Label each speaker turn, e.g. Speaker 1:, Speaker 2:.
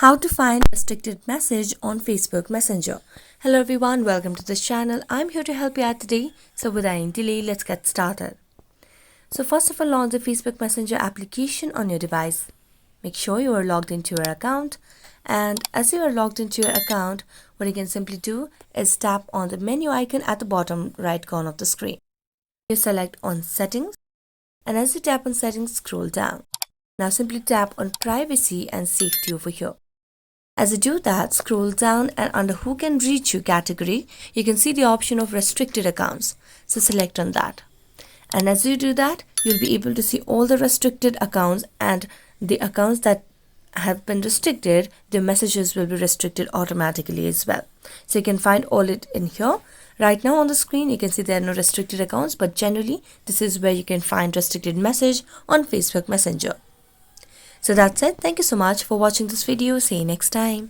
Speaker 1: How to find restricted message on Facebook Messenger. Hello everyone, welcome to this channel. I'm here to help you out today. So without any delay, let's get started. So first of all, launch the Facebook Messenger application on your device. Make sure you are logged into your account. And as you are logged into your account, what you can simply do is tap on the menu icon at the bottom right corner of the screen. You select on settings, and as you tap on settings, scroll down. Now simply tap on privacy and safety over here. As you do that, scroll down and under who can reach you category, you can see the option of restricted accounts. So select on that. And as you do that, you'll be able to see all the restricted accounts, and the accounts that have been restricted, the messages will be restricted automatically as well. So you can find all it in here. Right now on the screen, you can see there are no restricted accounts, but generally this is where you can find restricted message on Facebook Messenger. So that's it. Thank you so much for watching this video. See you next time.